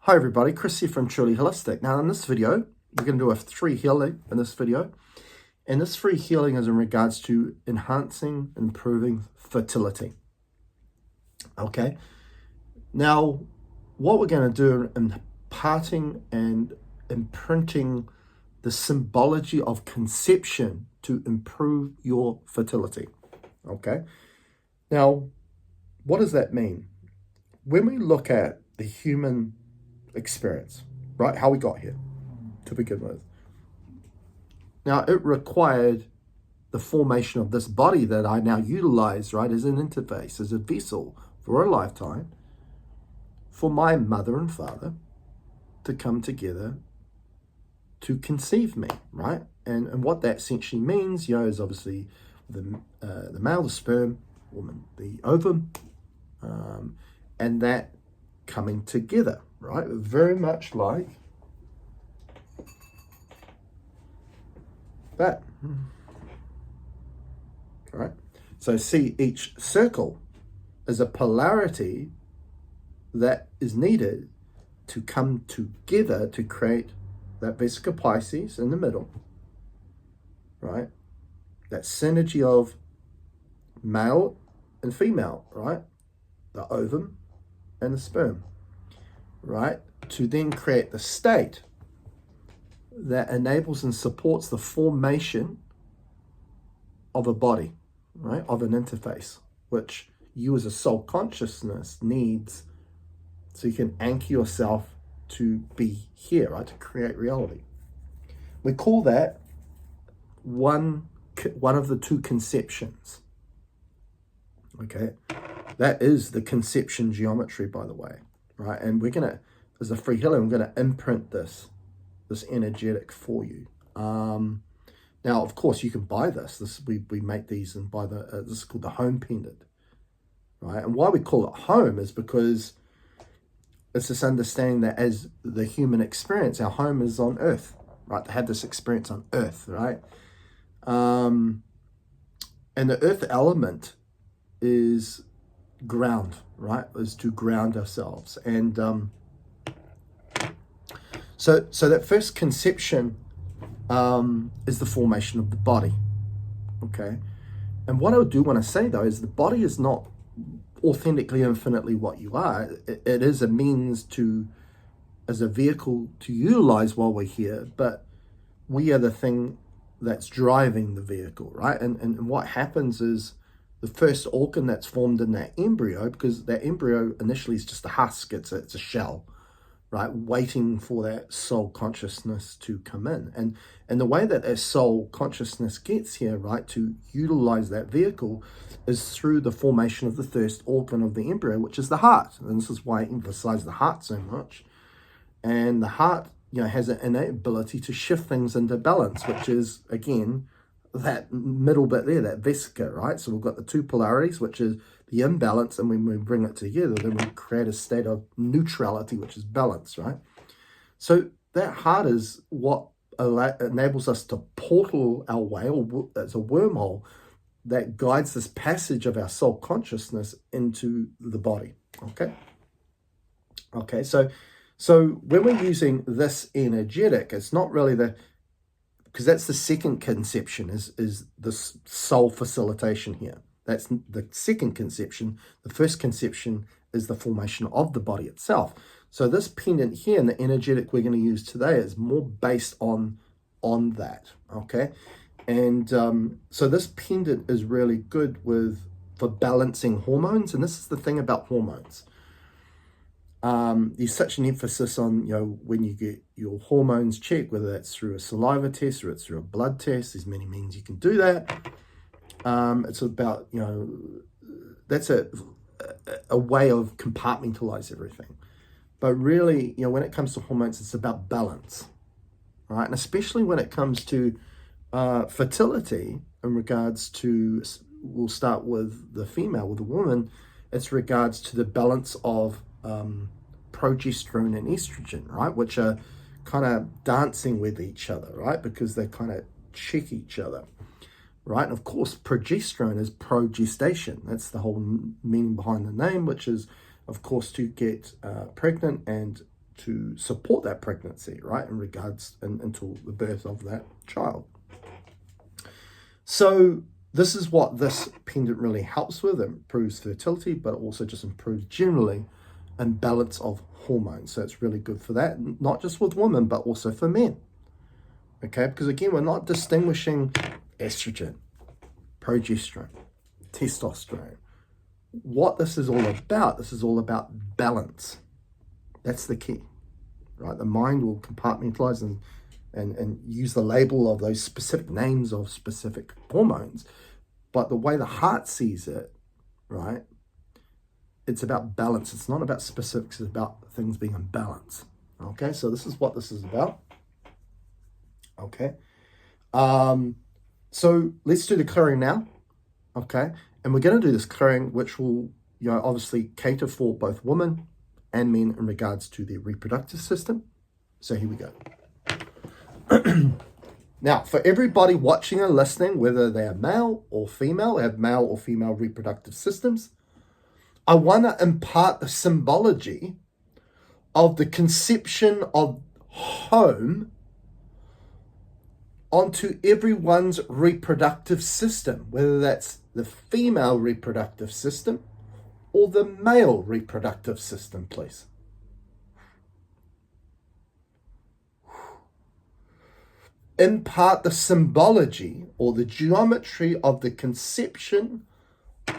Hi everybody, Chris here from Truly Holistic. Now in this video, we're going to do a free healing in this video. And this free healing is in regards to enhancing and improving fertility. Okay. Now, what we're going to do in imparting and imprinting the symbology of conception to improve your fertility. Okay. Now, what does that mean? When we look at the human experience, right? How we got here to begin with. Now, it required the formation of this body that I now utilize, right, as an interface, as a vessel for a lifetime, for my mother and father to come together to conceive me, right? And what that essentially means, is obviously the male, the sperm, woman, the ovum, and that coming together, right? Very much like that. All right. So see, each circle is a polarity that is needed to come together to create that vesica Pisces in the middle, right? That synergy of male and female, right? The ovum and the sperm, right? To then create the state that enables and supports the formation of a body, right? Of an interface, which you as a soul consciousness needs so you can anchor yourself to be here, right? To create reality. We call that one of the two conceptions. Okay, that is the conception geometry, by the way, right? And we're gonna, as a free healing, we're gonna imprint this energetic for you. Now, of course, you can buy this. We make these and buy the. This is called the home pendant, right? And why we call it home is because it's this understanding that as the human experience, our home is on Earth, right? To have this experience on Earth, right? And the Earth element is ground, right? Is to ground ourselves. And so that first conception is the formation of the body. Okay. And what I do want to say though is the body is not authentically infinitely what you are. It is a means to, as a vehicle to utilize while we're here, but we are the thing that's driving the vehicle, right? And what happens is the first organ that's formed in that embryo, because that embryo initially is just a husk, it's a shell, right? Waiting for that soul consciousness to come in. And the way that soul consciousness gets here, right, to utilize that vehicle is through the formation of the first organ of the embryo, which is the heart. And this is why I emphasize the heart so much. And the heart, has an innate ability to shift things into balance, which is, again, that middle bit there, that vesica, right? So we've got the two polarities, which is the imbalance, and when we bring it together, then we create a state of neutrality, which is balance, right? So that heart is what enables us to portal our way, or as a wormhole that guides this passage of our soul consciousness into the body. Okay, so when we're using this energetic, it's not really because that's the second conception, is the soul facilitation here. That's the second conception. The first conception is the formation of the body itself. So this pendant here and the energetic we're going to use today is more based on that, okay? And so this pendant is really good for balancing hormones. And this is the thing about hormones. There's such an emphasis on, when you get your hormones checked, whether that's through a saliva test or it's through a blood test. There's many means you can do that. It's about, that's a way of compartmentalize everything. But really, when it comes to hormones, it's about balance, right? And especially when it comes to fertility in regards to, we'll start with the female, with the woman, it's regards to the balance of progesterone and estrogen, right? Which are kind of dancing with each other, right? Because they kind of check each other, right? And of course, progesterone is progestation. That's the whole meaning behind the name, which is, of course, to get pregnant and to support that pregnancy, right, in regards until the birth of that child. So this is what this pendant really helps with. It improves fertility, but it also just improves generally and balance of hormones. So it's really good for that, not just with women, but also for men. Okay, because again, we're not distinguishing estrogen, progesterone, testosterone. What this is all about balance. That's the key, right? The mind will compartmentalize and use the label of those specific names of specific hormones. But the way the heart sees it, right, it's about balance. It's not about specifics. It's about things being in balance. Okay, so this is what this is about. Okay. So let's do the clearing now. Okay. And we're going to do this clearing, which will, obviously cater for both women and men in regards to their reproductive system. So here we go. Now, for everybody watching and listening, whether they are male or female, have male or female reproductive systems, I want to impart the symbology of the conception of home onto everyone's reproductive system, whether that's the female reproductive system or the male reproductive system, please. Impart the symbology or the geometry of the conception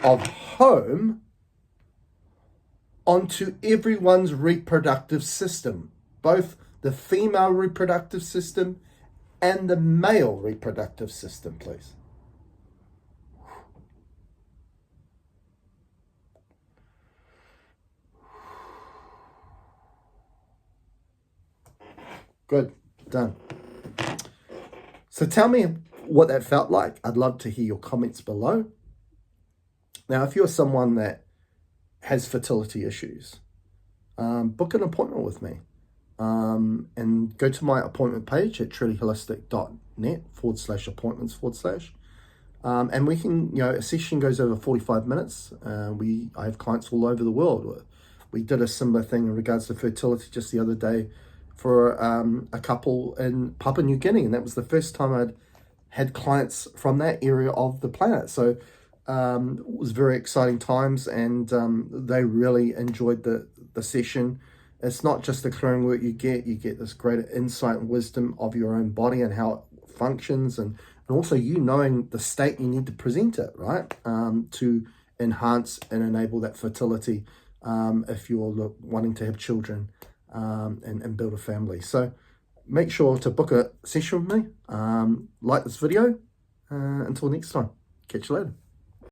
of home onto everyone's reproductive system, both the female reproductive system and the male reproductive system, please. Good, done. So tell me what that felt like. I'd love to hear your comments below. Now, if you're someone that has fertility issues, book an appointment with me. And go to my appointment page at triniholistic.net/appointments/. And we can, a session goes over 45 minutes. I have clients all over the world. We did a similar thing in regards to fertility just the other day for a couple in Papua New Guinea. And that was the first time I'd had clients from that area of the planet. So it was very exciting times, and they really enjoyed the session. It's not just the clearing work you get this greater insight and wisdom of your own body and how it functions, and also you knowing the state you need to present it, right, to enhance and enable that fertility if you're wanting to have children and build a family. So make sure to book a session with me. Like this video. Until next time. Catch you later.